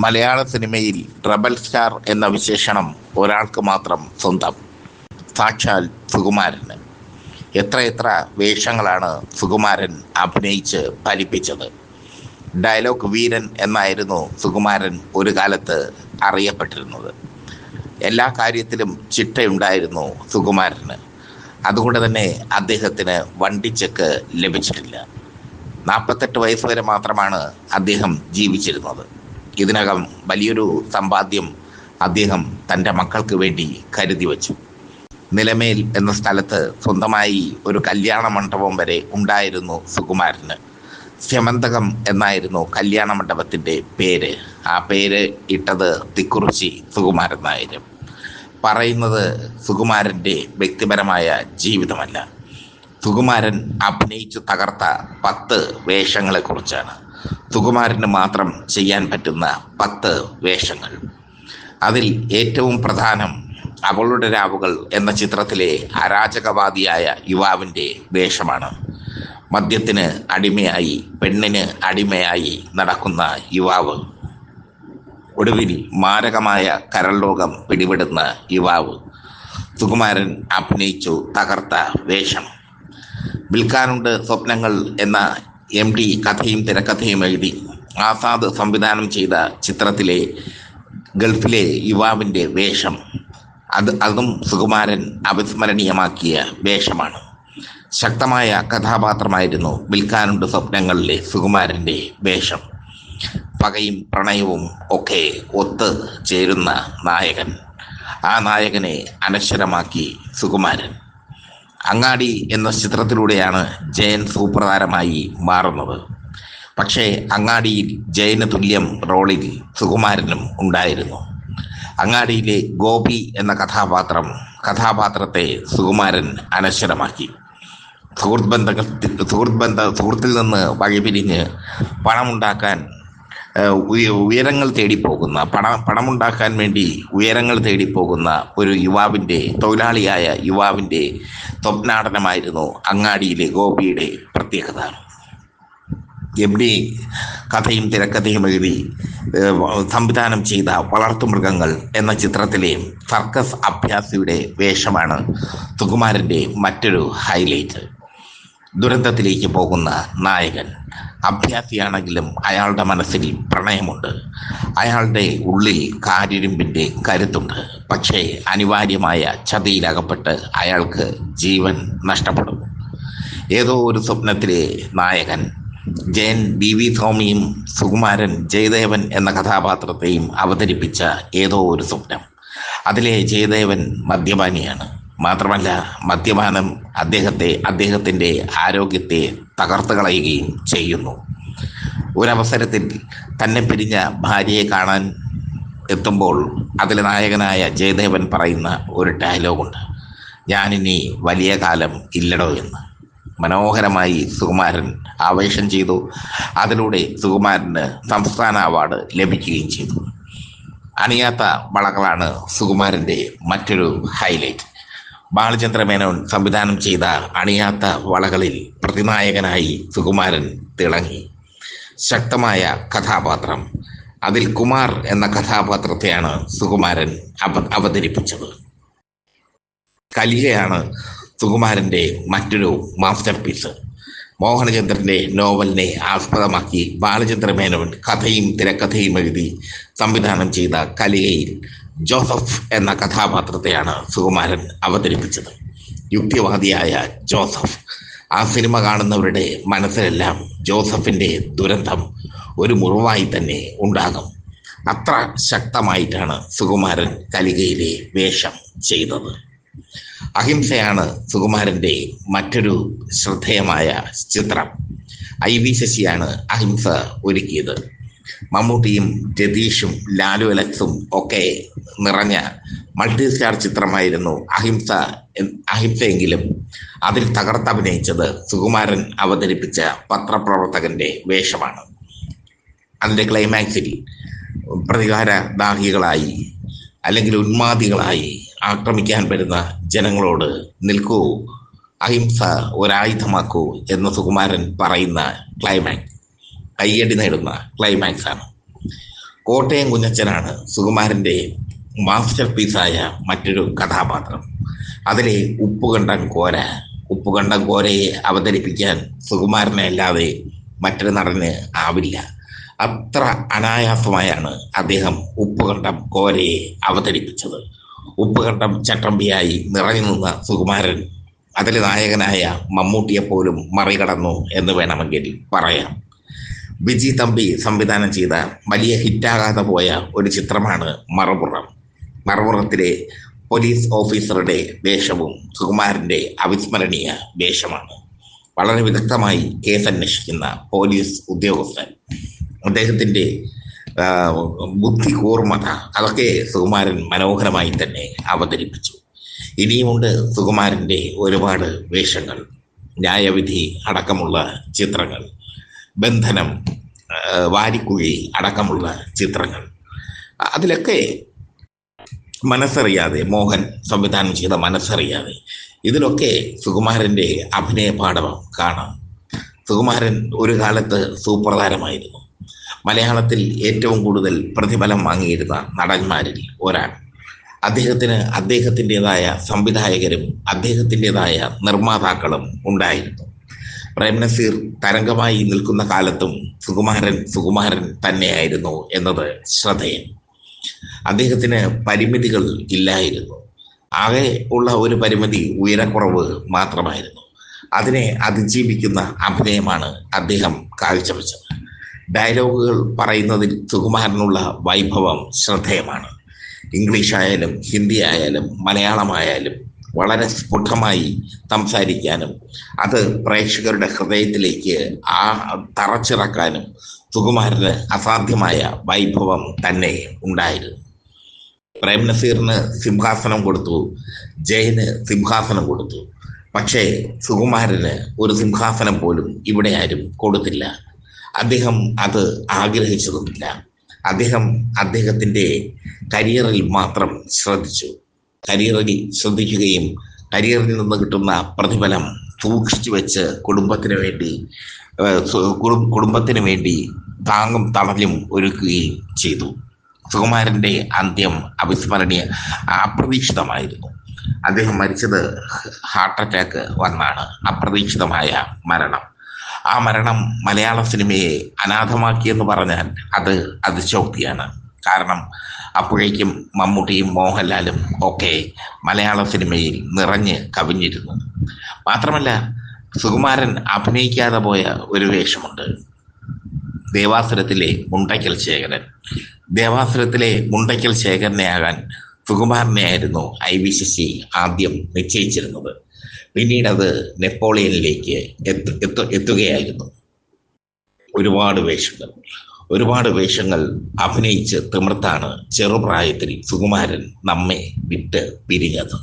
മലയാള സിനിമയിൽ റബൽ സ്റ്റാർ എന്ന വിശേഷണം ഒരാൾക്ക് മാത്രം സ്വന്തം, സാക്ഷാൽ സുകുമാരന്. എത്രയെത്ര വേഷങ്ങളാണ് സുകുമാരൻ അഭിനയിച്ച് ഫലിപ്പിച്ചത്. ഡയലോഗ് വീരൻ എന്നായിരുന്നു സുകുമാരൻ ഒരു കാലത്ത് അറിയപ്പെട്ടിരുന്നത്. എല്ലാ കാര്യത്തിലും ചിട്ടയുണ്ടായിരുന്നു സുകുമാരന്. അതുകൊണ്ട് തന്നെ അദ്ദേഹത്തിന് വണ്ടിച്ചെക്ക് ലഭിച്ചിട്ടില്ല. 48 വയസ്സ് വരെ മാത്രമാണ് അദ്ദേഹം ജീവിച്ചിരുന്നത്. ഇതിനകം വലിയൊരു സമ്പാദ്യം അദ്ദേഹം തൻ്റെ മക്കൾക്ക് വേണ്ടി കരുതി വച്ചു. നിലമേൽ എന്ന സ്ഥലത്ത് സ്വന്തമായി ഒരു കല്യാണ മണ്ഡപം വരെ ഉണ്ടായിരുന്നു സുകുമാരന്. സ്യമന്തകം എന്നായിരുന്നു കല്യാണ മണ്ഡപത്തിൻ്റെ പേര്. ആ പേര് ഇട്ടത് തിക്കുറിച്ചി സുകുമാരൻ നായർ. പറയുന്നത് സുകുമാരൻ്റെ വ്യക്തിപരമായ ജീവിതമല്ല, സുകുമാരൻ അഭിനയിച്ചു തകർത്ത 10 വേഷങ്ങളെക്കുറിച്ചാണ്. സുകുമാരന് മാത്രം ചെയ്യാൻ പറ്റുന്ന 10 വേഷങ്ങൾ. അതിൽ ഏറ്റവും പ്രധാനം അവളുടെ രാവുകൾ എന്ന ചിത്രത്തിലെ അരാജകവാദിയായ യുവാവിൻ്റെ വേഷമാണ്. മദ്യത്തിന് അടിമയായി, പെണ്ണിന് അടിമയായി നടക്കുന്ന യുവാവ്, ഒടുവിൽ മാരകമായ കരൾ രോഗം പിടിപെടുന്ന യുവാവ്. സുകുമാരൻ അഭിനയിച്ചു തകർത്ത വേഷം. വിൽക്കാനുണ്ട് സ്വപ്നങ്ങൾ എന്ന MD കഥയും തിരക്കഥയും എഴുതി ആസാദ് സംവിധാനം ചെയ്ത ചിത്രത്തിലെ ഗൾഫിലെ യുവാവിൻ്റെ വേഷം, അതും സുകുമാരൻ അവിസ്മരണീയമാക്കിയ വേഷമാണ്. ശക്തമായ കഥാപാത്രമായിരുന്നു വിൽക്കാനുണ്ട് സ്വപ്നങ്ങളിലെ സുകുമാരൻ്റെ വേഷം. പകയും പ്രണയവും ഒക്കെ ഒത്ത് ചേരുന്ന നായകൻ. ആ നായകനെ അനശ്വരമാക്കി സുകുമാരൻ. അങ്ങാടി എന്ന ചിത്രത്തിലൂടെയാണ് ജയൻ സൂപ്രധാരമായി മാറുന്നത്. പക്ഷേ അങ്ങാടിയിൽ ജയന് തുല്യം റോളിൽ സുകുമാരനും ഉണ്ടായിരുന്നു. അങ്ങാടിയിലെ ഗോപി എന്ന കഥാപാത്രത്തെ സുകുമാരൻ അനശ്വരമാക്കി. സുഹൃത്തിൽ നിന്ന് വഴിപിരിഞ്ഞ് പണമുണ്ടാക്കാൻ ഉയരങ്ങൾ തേടിപ്പോകുന്ന പണമുണ്ടാക്കാൻ വേണ്ടി ഉയരങ്ങൾ തേടിപ്പോകുന്ന ഒരു തൊഴിലാളിയായ യുവാവിൻ്റെ സ്വപ്നാടനമായിരുന്നു അങ്ങാടിയിലെ ഗോപിയുടെ പ്രത്യേകത. MD കഥയും തിരക്കഥയും എഴുതി സംവിധാനം ചെയ്ത വളർത്തുമൃഗങ്ങൾ എന്ന ചിത്രത്തിലെ സർക്കസ് അഭ്യാസിയുടെ വേഷമാണ് സുകുമാരൻ്റെ മറ്റൊരു ഹൈലൈറ്റ്. ദുരന്തത്തിലേക്ക് പോകുന്ന നായകൻ. അഭ്യാസിയാണെങ്കിലും അയാളുടെ മനസ്സിൽ പ്രണയമുണ്ട്. അയാളുടെ ഉള്ളിൽ കാരിരുമ്പിൻ്റെ കരുത്തുണ്ട്. പക്ഷേ അനിവാര്യമായ ചതിയിലകപ്പെട്ട് അയാൾക്ക് ജീവൻ നഷ്ടപ്പെടും. ഏതോ ഒരു സ്വപ്നത്തിലെ നായകൻ. ജയൻ BV സ്വാമിയും സുകുമാരൻ ജയദേവൻ എന്ന കഥാപാത്രത്തെയും അവതരിപ്പിച്ച ഏതോ ഒരു സ്വപ്നം. അതിലെ ജയദേവൻ മദ്യപാനിയാണ്. മാത്രമല്ല, മദ്യപാനം അദ്ദേഹത്തിൻ്റെ ആരോഗ്യത്തെ തകർത്ത് കളയുകയും ചെയ്യുന്നു. ഒരവസരത്തിൽ തന്നെ പിരിഞ്ഞ ഭാര്യയെ കാണാൻ എത്തുമ്പോൾ അതിലെ നായകനായ ജയദേവൻ പറയുന്ന ഒരു ഡയലോഗുണ്ട്, ഞാനിനി വലിയ കാലം ഇല്ലടോ എന്ന്. മനോഹരമായി സുകുമാരൻ ആവേശം ചെയ്തു. അതിലൂടെ സുകുമാരന് സംസ്ഥാന അവാർഡ് ലഭിക്കുകയും ചെയ്തു. അണിയാത്ത വളകളാണ് സുകുമാരൻ്റെ മറ്റൊരു ഹൈലൈറ്റ്. ബാലചന്ദ്ര മേനോൻ സംവിധാനം ചെയ്ത അണിയാത്ത വളകളിൽ പ്രതിനായകനായി സുകുമാരൻ തിളങ്ങി. ശക്തമായ കഥാപാത്രം. അതിൽ കുമാർ എന്ന കഥാപാത്രത്തെയാണ് സുകുമാരൻ അവതരിപ്പിച്ചത്. കലികയാണ് സുകുമാരൻ്റെ മറ്റൊരു മാസ്റ്റർ പീസ്. മോഹനചന്ദ്രൻ്റെ നോവലിനെ ആസ്പദമാക്കി ബാലചന്ദ്ര മേനോൻ കഥയും തിരക്കഥയും എഴുതി സംവിധാനം ചെയ്ത കലികയിൽ ജോസഫ് എന്ന കഥാപാത്രത്തെയാണ് സുകുമാരൻ അവതരിപ്പിച്ചത്. യുക്തിവാദിയായ ജോസഫ്. ആ സിനിമ കാണുന്നവരുടെ മനസ്സിലെല്ലാം ജോസഫിൻ്റെ ദുരന്തം ഒരു മുറിവായി തന്നെ ഉണ്ടാകും. അത്ര ശക്തമായിട്ടാണ് സുകുമാരൻ കലികയിലെ വേഷം ചെയ്തത്. അഹിംസയാണ് സുകുമാരൻ്റെ മറ്റൊരു ശ്രദ്ധേയമായ ചിത്രം. IV ശശിയാണ് അഹിംസ ഒരുക്കിയത്. മമ്മൂട്ടിയും രതീഷും ലാലു അലക്സും ഒക്കെ നിറഞ്ഞ മൾട്ടി സ്റ്റാർ ചിത്രമായിരുന്നു അഹിംസയെങ്കിലും അതിൽ തകർത്തഭിനയിച്ചത് സുകുമാരൻ അവതരിപ്പിച്ച പത്രപ്രവർത്തകന്റെ വേഷമാണ്. അതിൻ്റെ ക്ലൈമാക്സിൽ പ്രതികാരദാഹികളായി അല്ലെങ്കിൽ ഉന്മാദികളായി ആക്രമിക്കാൻ വരുന്ന ജനങ്ങളോട് നിൽക്കൂ, അഹിംസ ഒരായുധമാക്കൂ എന്ന് സുകുമാരൻ പറയുന്ന ക്ലൈമാക്സ് കയ്യടി നേടുന്ന ക്ലൈമാക്സ് ആണ്. കോട്ടയം കുഞ്ഞച്ചനാണ് സുകുമാരന്റെ മാസ്റ്റർ പീസായ മറ്റൊരു കഥാപാത്രം. അതിലെ ഉപ്പുകണ്ടം കോരയെ അവതരിപ്പിക്കാൻ സുകുമാരനെ അല്ലാതെ മറ്റൊരു നടന് ആവില്ല. അത്ര അനായാസമായാണ് അദ്ദേഹം ഉപ്പുകണ്ടം കോരയെ അവതരിപ്പിച്ചത്. ഉപ്പുകണ്ടം ചട്ടമ്പിയായി നിറഞ്ഞു നിന്ന സുകുമാരൻ അതിലെ നായകനായ മമ്മൂട്ടിയെ പോലും മറികടന്നു എന്ന് വേണമെങ്കിൽ പറയാം. വിജി തമ്പി സംവിധാനം ചെയ്ത വലിയ ഹിറ്റാകാതെ പോയ ഒരു ചിത്രമാണ് മറുപുറത്തിലെ പോലീസ് ഓഫീസറുടെ വേഷവും സുകുമാരന്റെ അവിസ്മരണീയ വേഷമാണ്. വളരെ വിദഗ്ധമായി കേസ് അന്വേഷിക്കുന്ന പോലീസ് ഉദ്യോഗസ്ഥൻ, അദ്ദേഹത്തിന്റെ ബുദ്ധി കൂർമ്മത, അതൊക്കെ സുകുമാരൻ മനോഹരമായി തന്നെ അവതരിപ്പിച്ചു. ഇനിയുമുണ്ട് സുകുമാരന്റെ ഒരുപാട് വേഷങ്ങൾ. ന്യായവിധി അടക്കമുള്ള ചിത്രങ്ങൾ, ബന്ധനം, വാരിക്കുഴി അടക്കമുള്ള ചിത്രങ്ങൾ, അതിലൊക്കെ മനസ്സറിയാതെ, മോഹൻ സംവിധാനം ചെയ്ത മനസ്സറിയാതെ, ഇതിലൊക്കെ സുകുമാരന്റെ അഭിനയ പാടവം കാണാം. സുകുമാരൻ ഒരു കാലത്ത് സൂപ്പർ താരമായിരുന്നു. മലയാളത്തിൽ ഏറ്റവും കൂടുതൽ പ്രതിഫലം വാങ്ങിയിരുന്ന നടന്മാരിൽ ഒരാൾ. അദ്ദേഹത്തിന് അദ്ദേഹത്തിൻ്റെതായ സംവിധായകരും അദ്ദേഹത്തിൻ്റെതായ നിർമ്മാതാക്കളും ഉണ്ടായിരുന്നു. പ്രേംനസീർ തരംഗമായി നിൽക്കുന്ന കാലത്തും സുകുമാരൻ തന്നെയായിരുന്നു എന്നത് ശ്രദ്ധേയം. അദ്ദേഹത്തിന് പരിമിതികൾ ഇല്ലായിരുന്നു. ആകെ ഉള്ള ഒരു പരിമിതി ഉയരക്കുറവ് മാത്രമായിരുന്നു. അതിനെ അതിജീവിക്കുന്ന അഭിനയമാണ് അദ്ദേഹം കാഴ്ചവെച്ചത്. ഡയലോഗുകൾ പറയുന്നതിൽ സുകുമാരനുള്ള വൈഭവം ശ്രദ്ധേയമാണ്. ഇംഗ്ലീഷ് ആയാലും ഹിന്ദി ആയാലും മലയാളമായാലും വളരെ സ്ഫുടമായി സംസാരിക്കാനും അത് പ്രേക്ഷകരുടെ ഹൃദയത്തിലേക്ക് തറച്ചിറക്കാനും സുകുമാരന് അസാധ്യമായ വൈഭവം തന്നെ ഉണ്ടായിരുന്നു. പ്രേംനസീറിന് സിംഹാസനം കൊടുത്തു, ജയന് സിംഹാസനം കൊടുത്തു. പക്ഷേ സുകുമാരന് ഒരു സിംഹാസനം പോലും ഇവിടെ ആരും കൊടുത്തില്ല. അദ്ദേഹം അത് ആഗ്രഹിച്ചതുമില്ല. അദ്ദേഹം അദ്ദേഹത്തിൻ്റെ കരിയറിൽ മാത്രം ശ്രദ്ധിക്കുകയും കരിയറിൽ നിന്ന് കിട്ടുന്ന പ്രതിഫലം സൂക്ഷിച്ചു വെച്ച് കുടുംബത്തിന് വേണ്ടി താങ്ങും തണലും ഒരുക്കുകയും ചെയ്തു. സുകുമാരന്റെ അന്ത്യം അപ്രതീക്ഷിതമായിരുന്നു. അദ്ദേഹം മരിച്ചത് ഹാർട്ട് അറ്റാക്ക് വന്നാണ്. അപ്രതീക്ഷിതമായ മരണം. ആ മരണം മലയാള സിനിമയെ അനാഥമാക്കിയെന്ന് പറഞ്ഞാൽ അത് അതിശോക്തിയാണ്. കാരണം അപ്പോഴേക്കും മമ്മൂട്ടിയും മോഹൻലാലും ഒക്കെ മലയാള സിനിമയിൽ നിറഞ്ഞ് കവിഞ്ഞിരുന്നു. മാത്രമല്ല, സുകുമാരൻ അഭിനയിക്കാതെ പോയ ഒരു വേഷമുണ്ട്, ദേവാസുരത്തിലെ മുണ്ടയ്ക്കൽ ശേഖരനെയാകാൻ സുകുമാരനെയായിരുന്നു IVCC ആദ്യം നിശ്ചയിച്ചിരുന്നത്. പിന്നീട് അത് നെപ്പോളിയനിലേക്ക് എത്തുകയായിരുന്നു. ഒരുപാട് വേഷങ്ങൾ അഭിനയിച്ച് തിമിർത്താണ് ചെറുപ്രായത്തിൽ സുകുമാരൻ നമ്മെ വിട്ട് പിരിഞ്ഞത്.